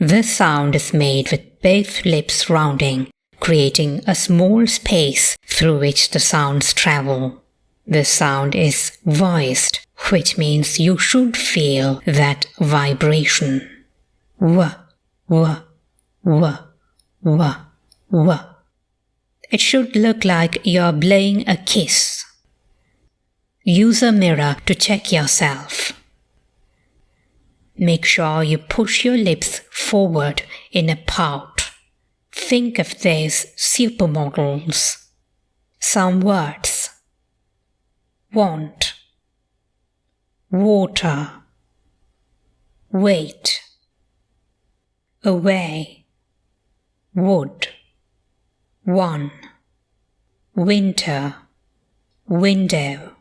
This sound is made with both lips rounding, creating a small space through which the sounds travel. This sound is voiced, which means you should feel that vibration. W, w, w, w, w. It should look like you're blowing a kiss. Use a mirror to check yourself. Make sure you push your lips forward in a pout. Think of those supermodels. Some words. Want, water, wait, away, wood, one, winter, window.